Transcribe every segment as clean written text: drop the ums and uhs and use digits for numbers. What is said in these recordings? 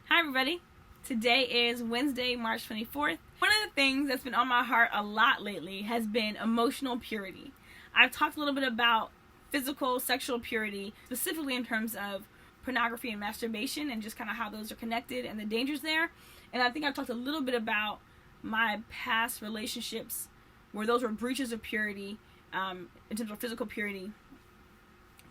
Hi everybody. Today is Wednesday, March 24th. One of the things that's been on my heart a lot lately has been emotional purity. I've talked a little bit about physical, sexual purity, specifically in terms of pornography and masturbation and just kind of how those are connected and the dangers there. And I think I've talked a little bit about my past relationships where those were breaches of purity in terms of physical purity.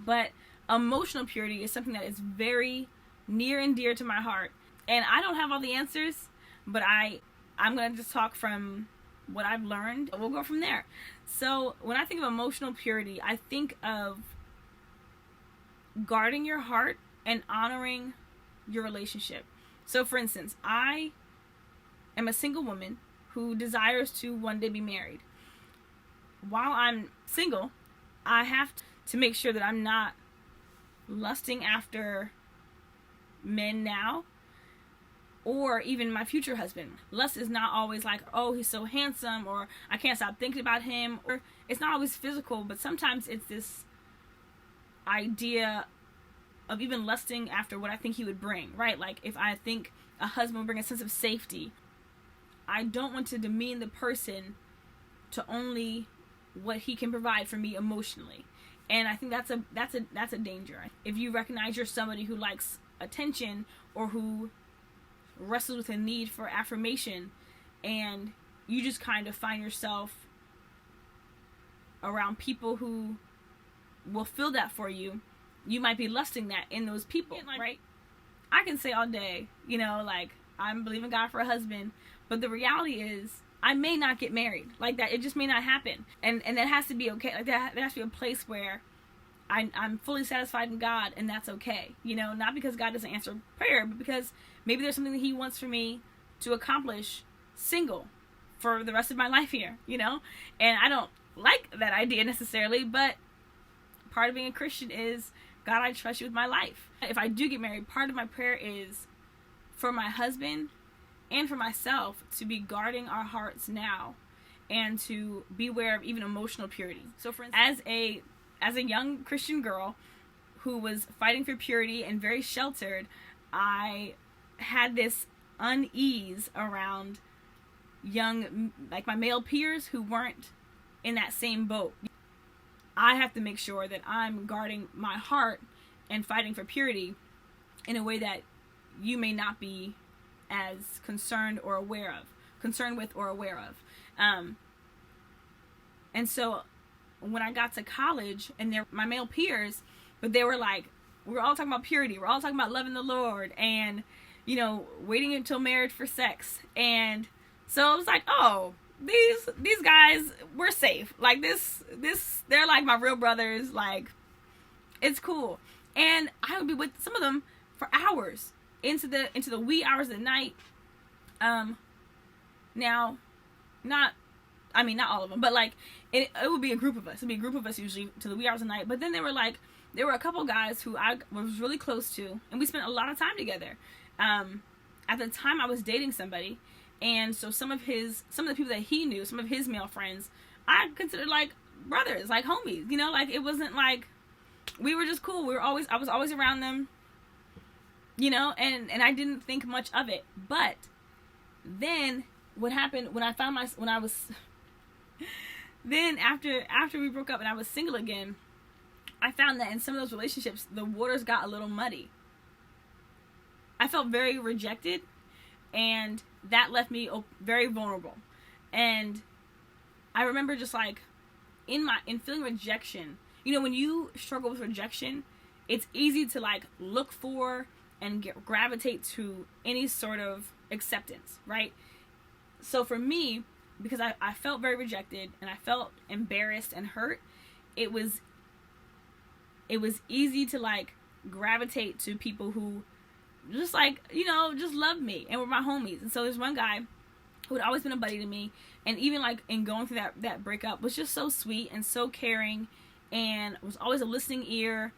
But emotional purity is something that is very near and dear to my heart. And I don't have all the answers, but I'm going to just talk from what I've learned. We'll go from there. So when I think of emotional purity, I think of guarding your heart and honoring your relationship. So for instance, I am a single woman who desires to one day be married. While I'm single, I have to make sure that I'm not lusting after men now or even my future husband. Lust is not always like, oh, he's so handsome, or I can't stop thinking about him, or it's not always physical, but sometimes it's this idea of even lusting after what I think he would bring, right? Like if I think a husband would bring a sense of safety, I don't want to demean the person to only what he can provide for me emotionally. And I think that's a danger. If you recognize you're somebody who likes attention or who wrestles with a need for affirmation, and you just kind of find yourself around people who will fill that for you, you might be lusting that in those people, right? I can say all day, like I'm believing God for a husband, but the reality is I may not get married. Like that, it just may not happen, and that has to be okay. Like that, there has to be a place where I'm fully satisfied in God, and that's okay. Not because God doesn't answer prayer, but because maybe there's something that He wants for me to accomplish single for the rest of my life here, And I don't like that idea necessarily, but part of being a Christian is, God, I trust you with my life. If I do get married, part of my prayer is for my husband and for myself to be guarding our hearts now and to be aware of even emotional purity. So for instance, as a young Christian girl who was fighting for purity and very sheltered, I had this unease around like my male peers who weren't in that same boat. I have to make sure that I'm guarding my heart and fighting for purity in a way that you may not be as concerned with or aware of. And so when I got to college, and they're my male peers, but they were like, we're all talking about purity, we're all talking about loving the Lord, and waiting until marriage for sex. And so I was like, oh, these guys, we're safe. Like this they're like my real brothers. Like, it's cool. And I would be with some of them for hours into the wee hours of the night. Now, not all of them, but like it would be a group of us. It'd be a group of us usually to the wee hours of the night. But then there were a couple guys who I was really close to, and we spent a lot of time together. At the time, I was dating somebody, and so some of the people that he knew, some of his male friends, I considered like brothers, like homies. Like it wasn't like we were just cool. I was always around them. And I didn't think much of it. But then what happened then after we broke up and I was single again, I found that in some of those relationships, the waters got a little muddy. I felt very rejected, and that left me very vulnerable. And I remember just like in feeling rejection, when you struggle with rejection, it's easy to like look for and gravitate to any sort of acceptance, right? So for me, because I felt very rejected and I felt embarrassed and hurt, it was easy to like gravitate to people who just like, just loved me and were my homies. And so there's one guy who had always been a buddy to me, and even like in going through that breakup was just so sweet and so caring, and was always a listening ear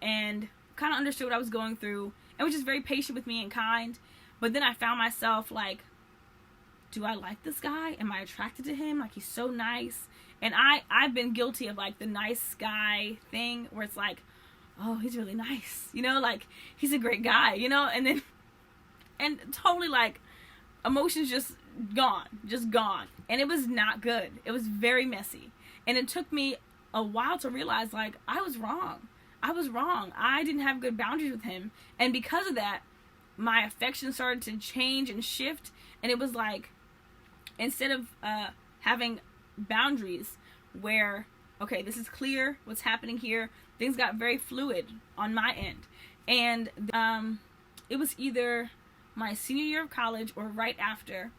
and kind of understood what I was going through and was just very patient with me and kind. But then I found myself like, do I like this guy? Am I attracted to him? Like, he's so nice. And I've been guilty of like the nice guy thing where it's like, oh, he's really nice, like he's a great guy, and then and totally like emotions just gone. And it was not good. It was very messy. And it took me a while to realize, like, I was wrong. I didn't have good boundaries with him. And because of that, my affection started to change and shift. And it was like, instead of having boundaries where, okay, this is clear what's happening here, things got very fluid on my end. And it was either my senior year of college or right after.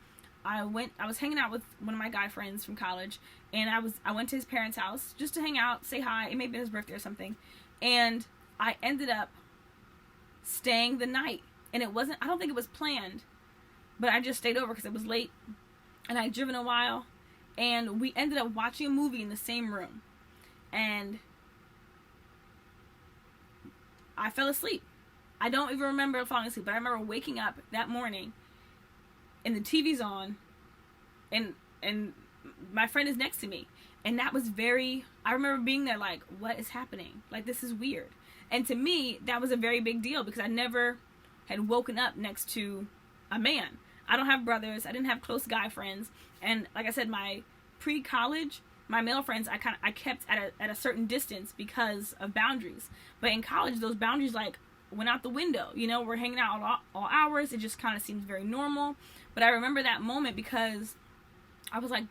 I was hanging out with one of my guy friends from college, and I went to his parents' house just to hang out, say hi. It may have been his birthday or something. And I ended up staying the night. And I don't think it was planned, but I just stayed over because it was late and I'd driven a while. And we ended up watching a movie in the same room. And I fell asleep. I don't even remember falling asleep, but I remember waking up that morning and the TV's on and my friend is next to me. And that was I remember being there like, what is happening? Like, this is weird. And to me, that was a very big deal because I never had woken up next to a man. I don't have brothers. I didn't have close guy friends. And like I said, my pre-college, my male friends, I kept at a certain distance because of boundaries. But in college, those boundaries like went out the window. You know, we're hanging out all hours. It just kind of seems very normal. But I remember that moment because I was like,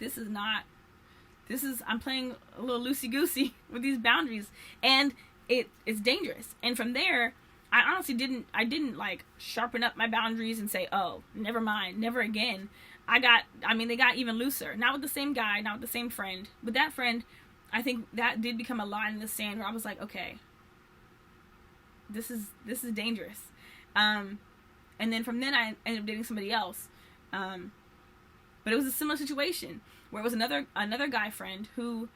I'm playing a little loosey-goosey with these boundaries. And it's dangerous. And from there, I honestly didn't like sharpen up my boundaries and say, oh, never mind, never again. They got even looser. Not with the same guy, not with the same friend. With that friend, I think that did become a line in the sand where I was like, okay, this is dangerous. And then from then I ended up dating somebody else. But it was a similar situation where it was another guy friend who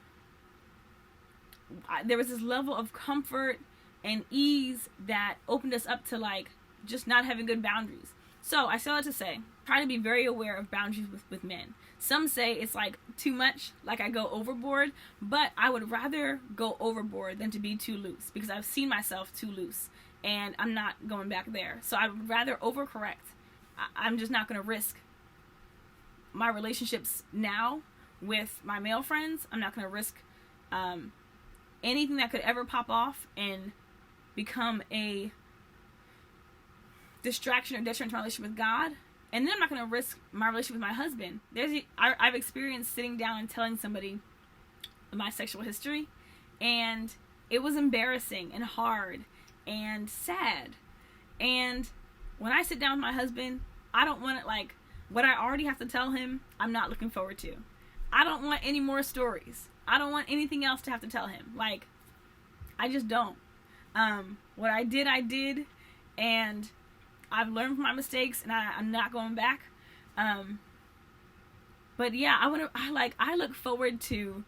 there was this level of comfort and ease that opened us up to like just not having good boundaries. So I still have to say, try to be very aware of boundaries with men. Some say it's like too much, like I go overboard, but I would rather go overboard than to be too loose because I've seen myself too loose and I'm not going back there. So I would rather overcorrect. I'm just not going to risk my relationships now with my male friends. I'm not going to risk anything that could ever pop off and become a distraction or detriment to my relationship with God. And then I'm not going to risk my relationship with my husband. I've experienced sitting down and telling somebody my sexual history, and it was embarrassing and hard and sad. And when I sit down with my husband, I don't want it like what I already have to tell him, I'm not looking forward to. I don't want any more stories. I don't want anything else to have to tell him. Like, I just don't. What I did, and I've learned from my mistakes, and I'm not going back. But yeah, I look forward to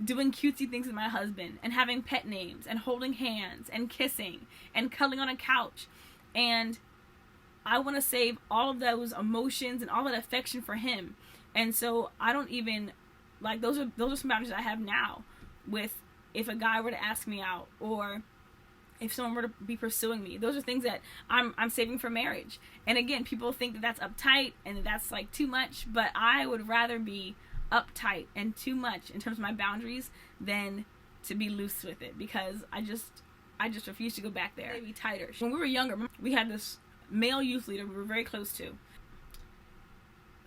doing cutesy things with my husband, and having pet names, and holding hands, and kissing, and cuddling on a couch, and I want to save all of those emotions and all that affection for him. And so I don't even like those are some boundaries I have now with if a guy were to ask me out or if someone were to be pursuing me. Those are things that I'm saving for marriage. And again, people think that that's uptight and that's like too much, but I would rather be uptight and too much in terms of my boundaries than to be loose with it because I just refuse to go back there. Be tighter. When we were younger, we had this male youth leader we were very close to.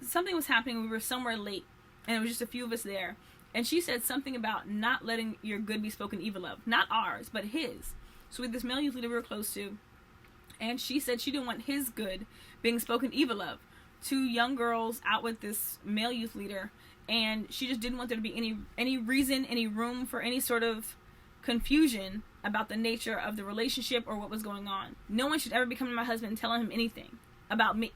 Something was happening. We were somewhere late, and it was just a few of us there. And she said something about not letting your good be spoken evil of. Not ours, but his. So with this male youth leader we were close to, and she said she didn't want his good being spoken evil of. 2 young girls out with this male youth leader, and she just didn't want there to be any reason, any room for any sort of confusion about the nature of the relationship or what was going on. No one should ever be coming to my husband and telling him anything about me,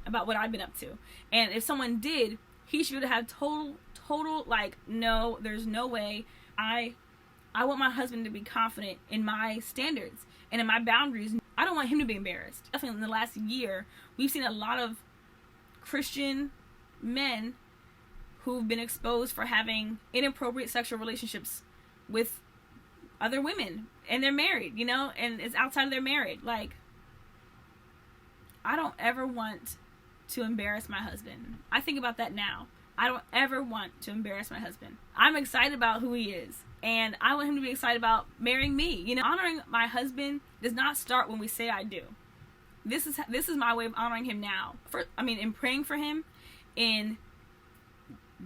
about what I've been up to. And if someone did, he should have total like, no, there's no way. I want my husband to be confident in my standards and in my boundaries. I don't want him to be embarrassed. Definitely in the last year, we've seen a lot of Christian men who've been exposed for having inappropriate sexual relationships with other women, and they're married, you know, and it's outside of their marriage. Like, I don't ever want to embarrass my husband. I think about that now. I don't ever want to embarrass my husband. I'm excited about who he is, and I want him to be excited about marrying me. You know, honoring my husband does not start when we say I do. This is my way of honoring him now. In praying for him, in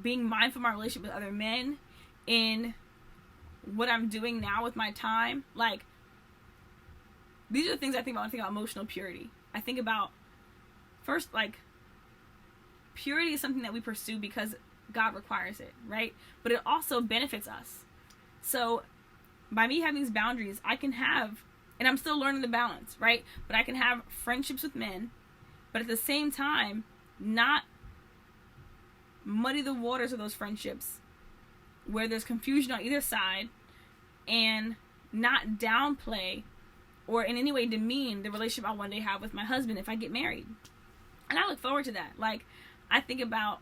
being mindful of my relationship with other men, in what I'm doing now with my time. Like, these are the things I think about when I think about emotional purity. I think about, first, like, purity is something that we pursue because God requires it, right? But it also benefits us. So by me having these boundaries, I can have, and I'm still learning the balance, right? But I can have friendships with men, but at the same time, not muddy the waters of those friendships where there's confusion on either side, and not downplay or in any way demean the relationship I one day have with my husband if I get married. And I look forward to that. Like, I think about,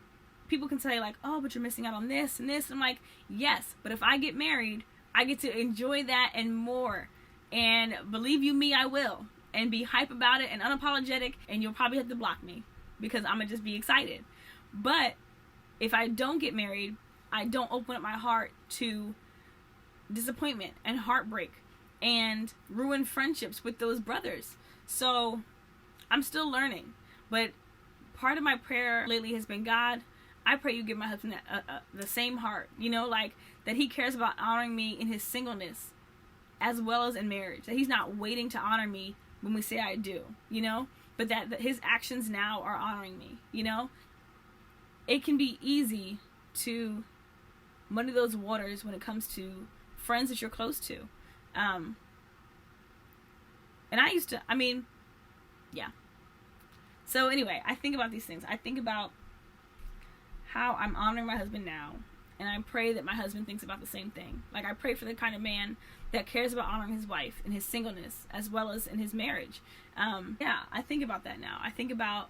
people can say like, oh, but you're missing out on this and this. And I'm like, yes, but if I get married, I get to enjoy that and more. And believe you me, I will. And be hype about it and unapologetic. And you'll probably have to block me because I'm going to just be excited. But if I don't get married, I don't open up my heart to disappointment and heartbreak and ruin friendships with those brothers. So I'm still learning. But part of my prayer lately has been, God, I pray you give my husband the same heart, you know, like that he cares about honoring me in his singleness as well as in marriage, that he's not waiting to honor me when we say I do, you know, but that his actions now are honoring me, you know. It can be easy to muddy those waters when it comes to friends that you're close to. And I used to, yeah. So anyway, I think about these things. I think about how I'm honoring my husband now, and I pray that my husband thinks about the same thing. Like, I pray for the kind of man that cares about honoring his wife in his singleness as well as in his marriage. Yeah, I think about that now. I think about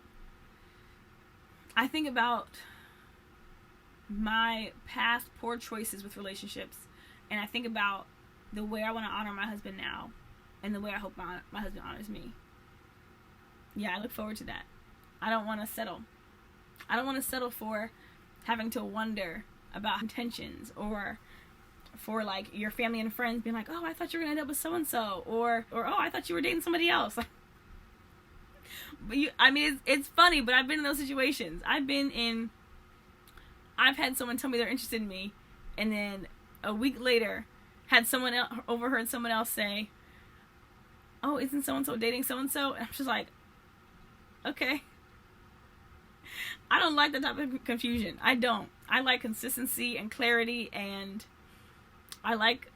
my past poor choices with relationships, and I think about the way I want to honor my husband now and the way I hope my husband honors me. Yeah, I look forward to that. I don't want to settle. I don't want to settle for having to wonder about intentions, or for like your family and friends being like, oh, I thought you were going to end up with so-and-so, or oh, I thought you were dating somebody else. But it's funny, but I've been in those situations. I've had someone tell me they're interested in me, and then a week later had someone else overheard someone else say, oh, isn't so-and-so dating so-and-so? And I'm just like, okay. I don't like that type of confusion. I don't. I like consistency and clarity, and I like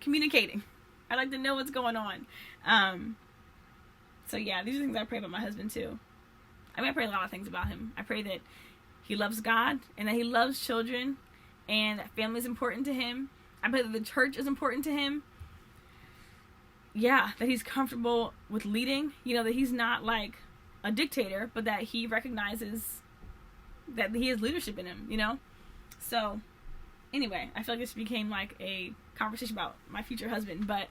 communicating. I like to know what's going on. So yeah, these are things I pray about my husband too. I pray a lot of things about him. I pray that he loves God, and that he loves children, and that family is important to him. I pray that the church is important to him. Yeah, that he's comfortable with leading. You know, that he's not like a dictator, but that he recognizes that he has leadership in him, you know? So, anyway, I feel like this became like a conversation about my future husband, but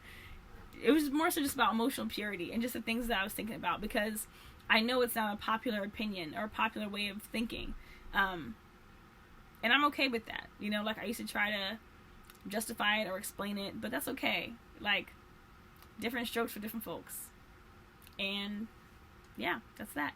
it was more so just about emotional purity and just the things that I was thinking about, because I know it's not a popular opinion or a popular way of thinking. And I'm okay with that. You know, like I used to try to justify it or explain it, but that's okay. Like, different strokes for different folks. And yeah, that's that.